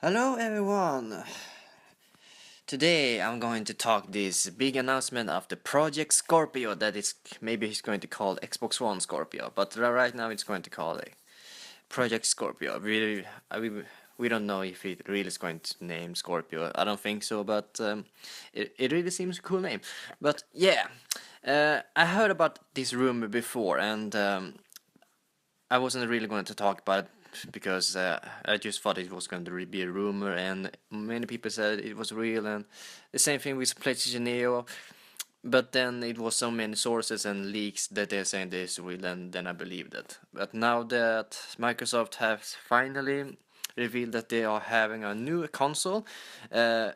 Hello everyone! Today I'm going to talk this big announcement of the Project Scorpio that is maybe he's going to call Xbox One Scorpio, but right now it's going to call it Project Scorpio. We don't know if it really is going to name Scorpio. I don't think so, but it really seems a cool name. But yeah, I heard about this rumor before, and I wasn't really going to talk about it because I just thought it was going to be a rumor, and many people said it was real, and the same thing with PlayStation Neo. But then it was so many sources and leaks that they're saying this is real, and then I believed it. But now that Microsoft has finally revealed that they are having a new console, uh,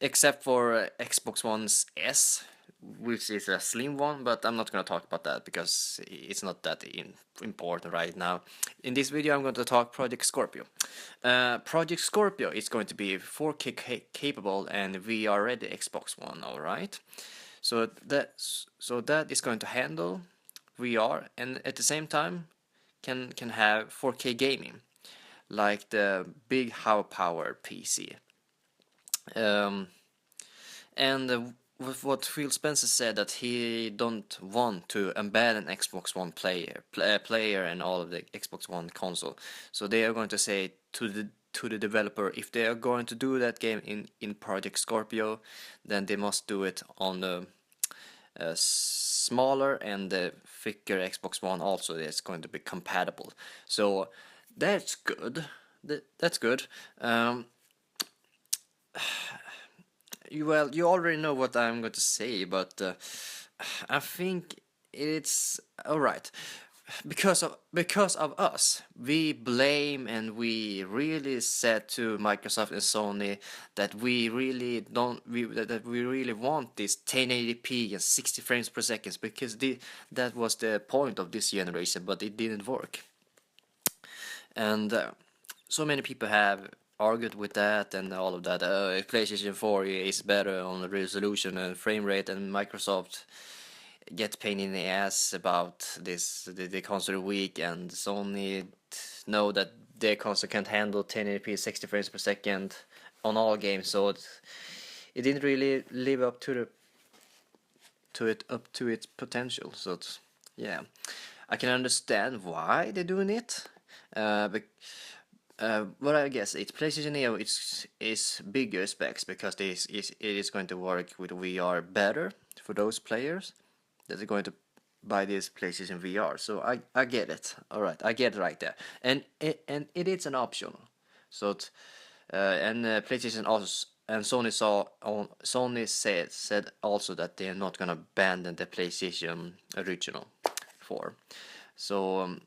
except for Xbox One's S, which is a slim one, but I'm not going to talk about that because it's not that important right now. In this video I'm going to talk Project Scorpio. Project Scorpio is going to be 4K capable and VR ready Xbox One, alright? So that is going to handle VR and at the same time can have 4K gaming, like the big high-powered PC. With what Phil Spencer said, that he don't want to abandon Xbox One player and all of the Xbox One console. So they are going to say to the developer, if they are going to do that game in Project Scorpio, then they must do it on the smaller and the thicker Xbox One also. That's going to be compatible. So that's good. That's good. You already know what I'm going to say, but I think it's alright. Because of us, we blame and we really said to Microsoft and Sony that we really want this 1080p and 60 frames per second, because that was the point of this generation, but it didn't work. And so many people have argued with that and all of that. PlayStation 4 is better on the resolution and frame rate, and Microsoft get pain in the ass about this. The console weak, and Sony know that their console can't handle 1080p 60 frames per second on all games, so it didn't really live up to its potential. So yeah, I can understand why they're doing it. But I guess it's PlayStation Neo. Is bigger specs because it is going to work with VR better for those players that are going to buy this PlayStation VR. So I get it. All right, I get it right there. And it is an option. So PlayStation also and Sony said also that they are not gonna abandon the PlayStation original 4. So.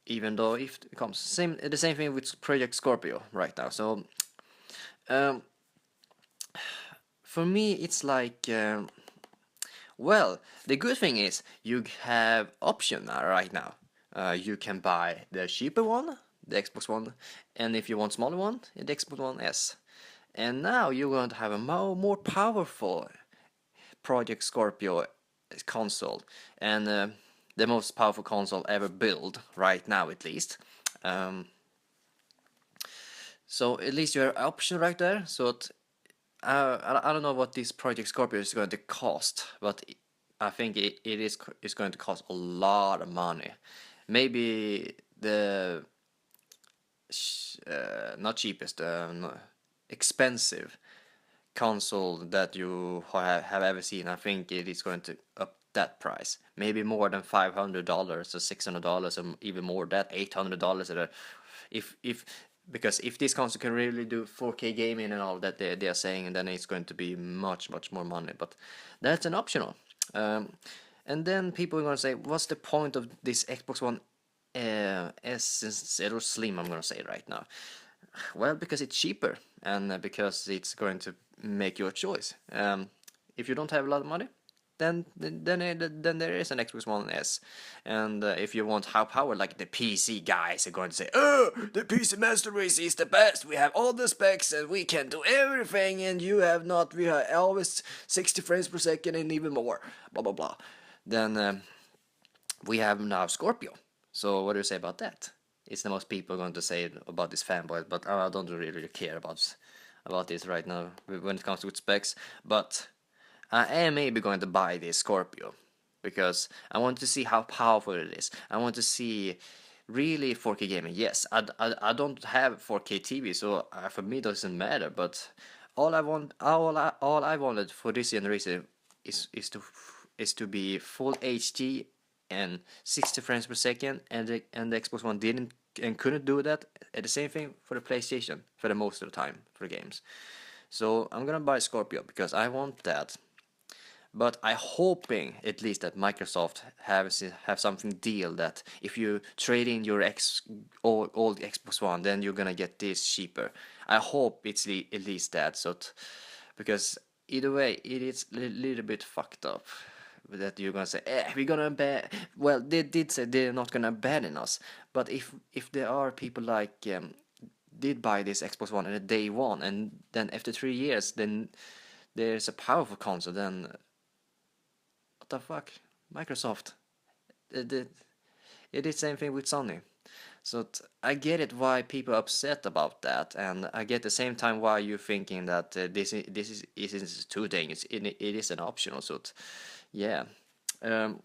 Even though if it comes the same thing with Project Scorpio right now. So for me it's like well, the good thing is you have option right now. You can buy the cheaper one, the Xbox One, and if you want smaller one, the Xbox One S. And now you're going to have a more powerful Project Scorpio console, and the most powerful console ever built right now, at least. So at least you have an option right there. So I don't know what this Project Scorpio is going to cost, but I think it's going to cost a lot of money. Maybe the not cheapest, expensive console that you have ever seen. I think it is going to up that price, maybe more than $500 or $600 or even more, that $800. If because if this console can really do 4K gaming and all that they are saying, and then it's going to be much more money, but that's an optional. And then people are going to say, what's the point of this Xbox One S instead of Slim? I'm going to say right now. Well, because it's cheaper, and because it's going to make your choice. If you don't have a lot of money, then there is an Xbox One S, and if you want high power, like the PC guys are going to say, oh, the PC Master Race is the best. We have all the specs and we can do everything, and you have not. We have always 60 frames per second and even more. Blah blah blah. Then we have now Scorpio. So what do you say about that? it's the most people going to say about this fanboy, but I don't really care about this right now when it comes to specs. But I am maybe going to buy this Scorpio because I want to see how powerful it is. I want to see really 4K gaming. Yes, I don't have 4K TV, so for me it doesn't matter. But all I wanted for this generation is to be full HD and 60 frames per second, and the Xbox One didn't and couldn't do that. And the same thing for the PlayStation for the most of the time for games. So I'm gonna buy Scorpio because I want that. But I hoping at least that Microsoft have something deal that if you trade in your old Xbox One, then you're gonna get this cheaper. I hope it's at least that. Because either way, it is a little bit fucked up that you're gonna say, we're gonna ban. Well, they did say they're not gonna ban us, but if there are people like did buy this Xbox One on day one, and then after 3 years, then there's a powerful console, then what the fuck, Microsoft? It did the same thing with Sony. So I get it why people are upset about that, and I get the same time why you're thinking that this is too dangerous. It is an optional. Yeah. Um,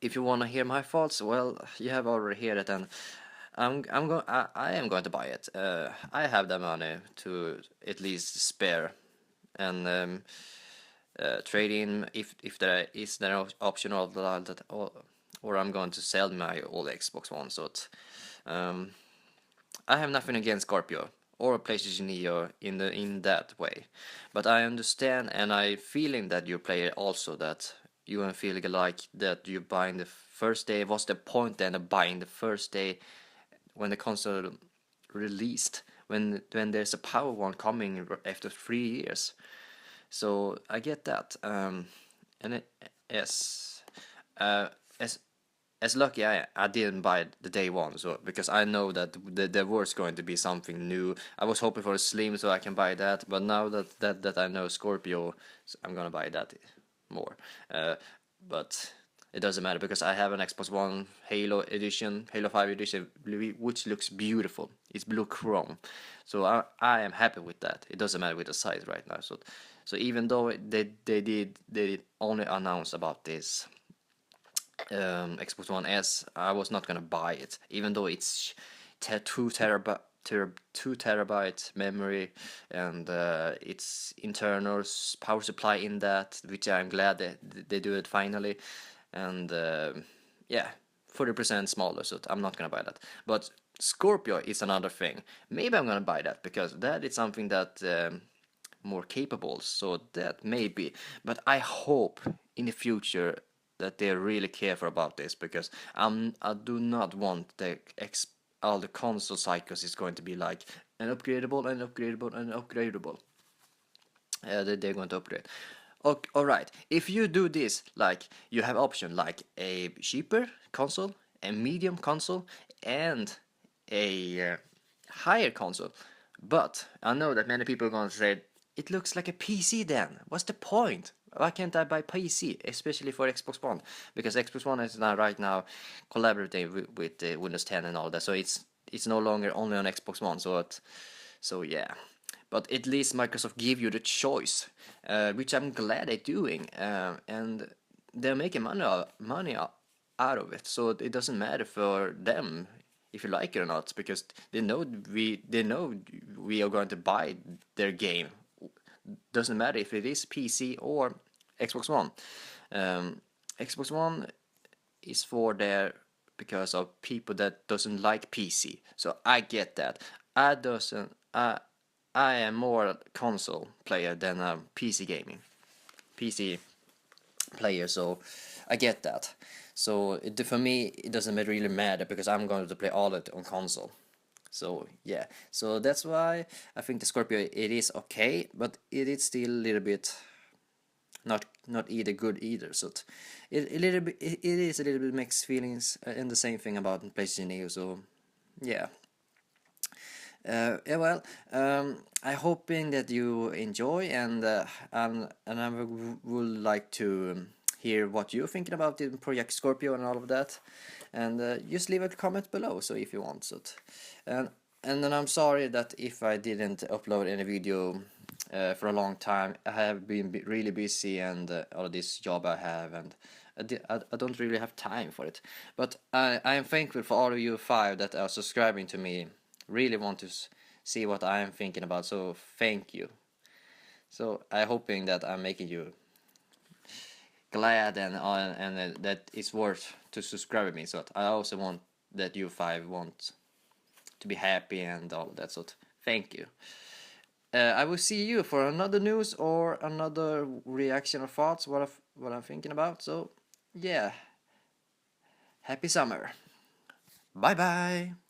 if you want to hear my thoughts, well, you have already heard it, and I am going to buy it. I have the money to at least spare, and trade in if there is an option of that, or I'm going to sell my old Xbox One. I have nothing against Scorpio or PlayStation Neo in that way, but I understand and I feeling that you play also that you don't feel like that you buying the first day. What's the point then of buying the first day when the console released? When there's a power one coming after 3 years. So I get that. And yes, as lucky I didn't buy it the day one, so because I know that there was going to be something new. I was hoping for a Slim so I can buy that, but now that I know Scorpio, I'm gonna buy that more. But it doesn't matter because I have an Xbox One Halo edition, Halo 5 edition, which looks beautiful. It's blue chrome, so I am happy with that. It doesn't matter with the size right now. So even though they only announce about this Xbox One S, I was not gonna buy it, even though it's 2 terabyte memory and it's internal power supply in that, which I'm glad that they do it finally, and yeah, 40% smaller, so I'm not gonna buy that. But Scorpio is another thing. Maybe I'm gonna buy that because that is something that more capable, so that maybe. But I hope in the future that they're really careful about this because I do not want all the console cycles is going to be like an upgradable and upgradable and upgradable. They're going to upgrade. Okay, all right. If you do this, like you have option like a cheaper console, a medium console, and a higher console. But I know that many people are going to say it looks like a PC. Then what's the point? Why can't I buy PC, especially for Xbox One? Because Xbox One is now right now collaborating with Windows 10 and all that, so it's no longer only on Xbox One. So yeah, but at least Microsoft give you the choice, which I'm glad they're doing, and they're making money out of it. So it doesn't matter for them if you like it or not, because they know we are going to buy their game. Doesn't matter if it is PC or Xbox One. Xbox One is for there because of people that doesn't like PC. So I get that. I am more a console player than a PC player, so I get that. So for me, it doesn't really matter because I'm going to play all of it on console. So yeah, so that's why I think the Scorpio it is okay, but it is still a little bit not either good either. So it is a little bit mixed feelings, and the same thing about PlayStation Neo. So yeah. Yeah, well, I'm hoping that you enjoy, and I would like to hear what you're thinking about the Project Scorpio and all of that. and just leave a comment below. So if you want so, and then I'm sorry that if I didn't upload any video for a long time. I have been really busy, and all this job I have, and I don't really have time for it. But I am thankful for all of you 5 that are subscribing to me. Really want to see what I am thinking about. So thank you. So I'm hoping that I'm making you glad, and that it's worth to subscribe to me. So I also want that you 5 want to be happy and all that. So thank you. I will see you for another news or another reaction or thoughts what I'm thinking about. So yeah, happy summer. Bye bye.